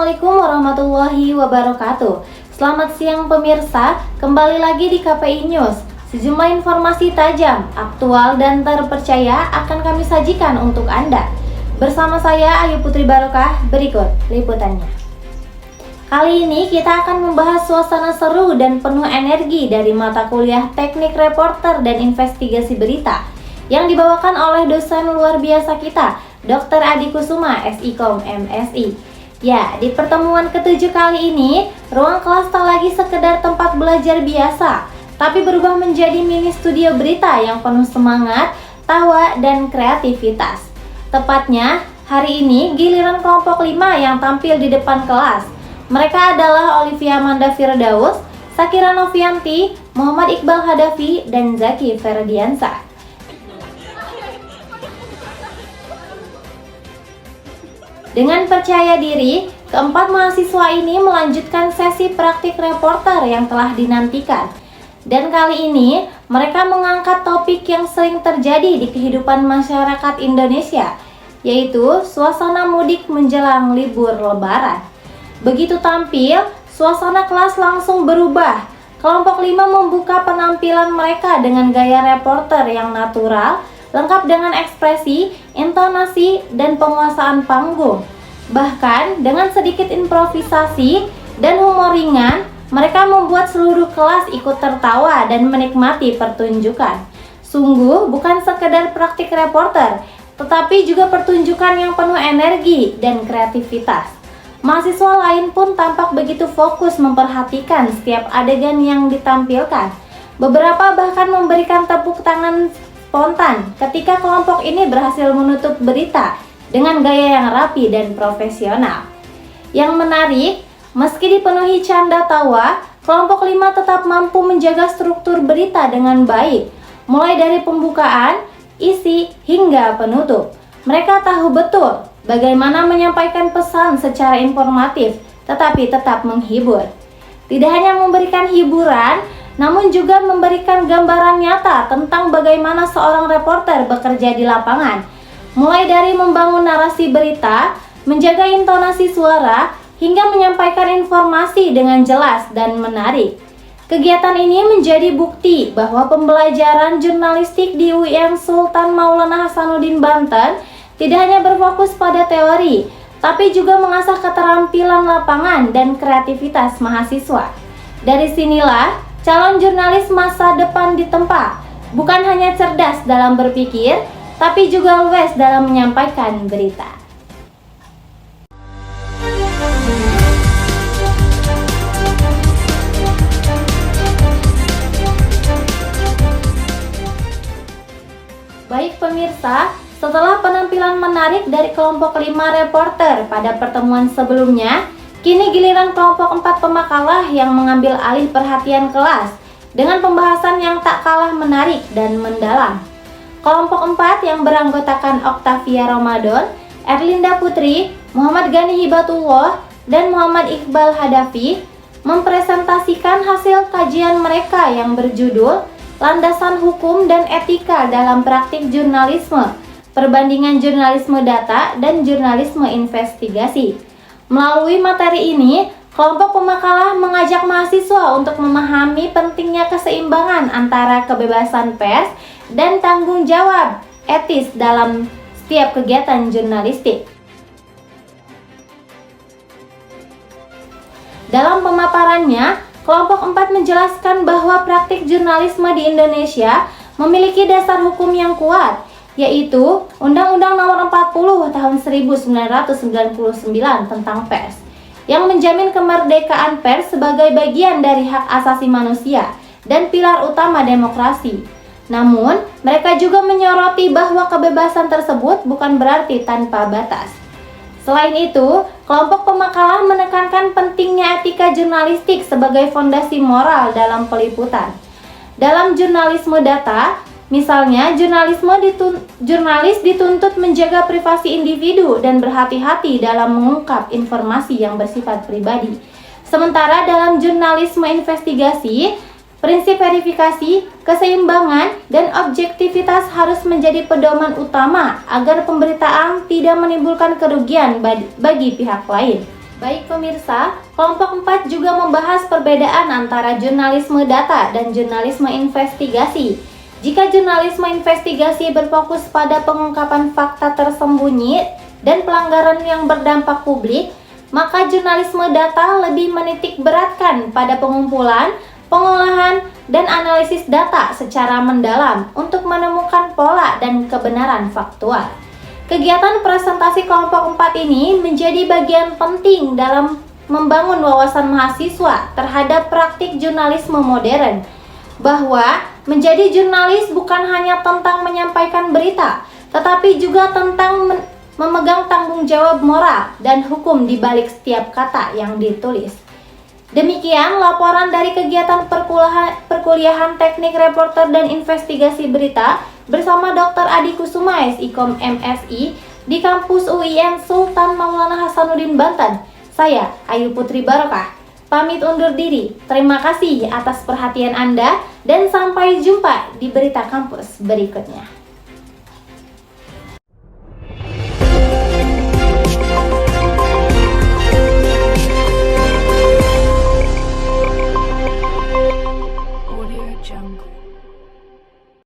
Assalamualaikum warahmatullahi wabarakatuh. Selamat siang pemirsa, kembali lagi di KPI News. Sejumlah informasi tajam, aktual dan terpercaya akan kami sajikan untuk Anda. Bersama saya Ayu Putri Barokah, berikut liputannya. Kali ini kita akan membahas suasana seru dan penuh energi dari mata kuliah Teknik Reporter dan Investigasi Berita yang dibawakan oleh dosen luar biasa kita, Dr. Adi Kusuma, SIKOM MSI. Ya, di pertemuan ke-7 kali ini, ruang kelas tak lagi sekedar tempat belajar biasa, tapi berubah menjadi mini studio berita yang penuh semangat, tawa, dan kreativitas. Tepatnya, hari ini giliran kelompok 5 yang tampil di depan kelas. Mereka adalah Olivia Amanda Firdaus, Sakira Novianti, Muhammad Iqbal Hadafi, dan Zaki Ferdiansah. Dengan percaya diri, keempat mahasiswa ini melanjutkan sesi praktik reporter yang telah dinantikan. Dan kali ini, mereka mengangkat topik yang sering terjadi di kehidupan masyarakat Indonesia, yaitu suasana mudik menjelang libur Lebaran. Begitu tampil, suasana kelas langsung berubah. Kelompok 5 membuka penampilan mereka dengan gaya reporter yang natural, lengkap dengan ekspresi, intonasi, dan penguasaan panggung. Bahkan dengan sedikit improvisasi dan humor ringan, mereka membuat seluruh kelas ikut tertawa dan menikmati pertunjukan. Sungguh bukan sekedar praktik reporter, tetapi juga pertunjukan yang penuh energi dan kreativitas. Mahasiswa lain pun tampak begitu fokus memperhatikan setiap adegan yang ditampilkan. Beberapa bahkan memberikan tepuk tangan spontan ketika kelompok ini berhasil menutup berita dengan gaya yang rapi dan profesional. Yang menarik, meski dipenuhi canda tawa, kelompok 5 tetap mampu menjaga struktur berita dengan baik, mulai dari pembukaan, isi, hingga penutup. Mereka tahu betul bagaimana menyampaikan pesan secara informatif, tetapi tetap menghibur. Tidak hanya memberikan hiburan, namun juga memberikan gambaran nyata tentang bagaimana seorang reporter bekerja di lapangan, mulai dari membangun narasi berita, menjaga intonasi suara, hingga menyampaikan informasi dengan jelas dan menarik. Kegiatan ini menjadi bukti bahwa pembelajaran jurnalistik di UIN Sultan Maulana Hasanuddin Banten tidak hanya berfokus pada teori, tapi juga mengasah keterampilan lapangan dan kreativitas mahasiswa. Dari sinilah calon jurnalis masa depan ditempa, bukan hanya cerdas dalam berpikir, tapi juga luwes dalam menyampaikan berita. Baik pemirsa, setelah penampilan menarik dari kelompok 5 reporter pada pertemuan sebelumnya, kini giliran kelompok 4 pemakalah yang mengambil alih perhatian kelas dengan pembahasan yang tak kalah menarik dan mendalam. Kelompok 4 yang beranggotakan Octavia Ramadan, Erlinda Putri, Muhammad Gani Hibatullah, dan Muhammad Iqbal Hadafi mempresentasikan hasil kajian mereka yang berjudul Landasan Hukum dan Etika dalam Praktik Jurnalisme, Perbandingan Jurnalisme Data dan Jurnalisme Investigasi. Melalui materi ini, kelompok pemakalah mengajak mahasiswa untuk memahami pentingnya keseimbangan antara kebebasan pers dan tanggung jawab etis dalam setiap kegiatan jurnalistik. Dalam pemaparannya, kelompok 4 menjelaskan bahwa praktik jurnalisme di Indonesia memiliki dasar hukum yang kuat, yaitu Undang-Undang Nomor 40 Tahun 1999 tentang pers, yang menjamin kemerdekaan pers sebagai bagian dari hak asasi manusia dan pilar utama demokrasi. Namun, mereka juga menyoroti bahwa kebebasan tersebut bukan berarti tanpa batas. Selain itu, kelompok pemakalah menekankan pentingnya etika jurnalistik sebagai fondasi moral dalam peliputan. Dalam jurnalisme data, misalnya jurnalis dituntut menjaga privasi individu dan berhati-hati dalam mengungkap informasi yang bersifat pribadi. Sementara dalam jurnalisme investigasi, prinsip verifikasi, keseimbangan, dan objektivitas harus menjadi pedoman utama agar pemberitaan tidak menimbulkan kerugian bagi pihak lain. Baik pemirsa, kelompok 4 juga membahas perbedaan antara jurnalisme data dan jurnalisme investigasi. Jika jurnalisme investigasi berfokus pada pengungkapan fakta tersembunyi dan pelanggaran yang berdampak publik, maka jurnalisme data lebih menitik beratkan pada pengumpulan, pengolahan, dan analisis data secara mendalam untuk menemukan pola dan kebenaran faktual. Kegiatan presentasi kelompok 4 ini menjadi bagian penting dalam membangun wawasan mahasiswa terhadap praktik jurnalisme modern, bahwa menjadi jurnalis bukan hanya tentang menyampaikan berita, tetapi juga tentang memegang tanggung jawab moral dan hukum di balik setiap kata yang ditulis. Demikian laporan dari kegiatan perkuliahan Teknik Reporter dan Investigasi Berita bersama Dr. Adi Kusuma, SIKOM MSI di kampus UIN Sultan Maulana Hasanuddin Banten. Saya, Ayu Putri Barokah, pamit undur diri. Terima kasih atas perhatian Anda dan sampai jumpa di berita kampus berikutnya.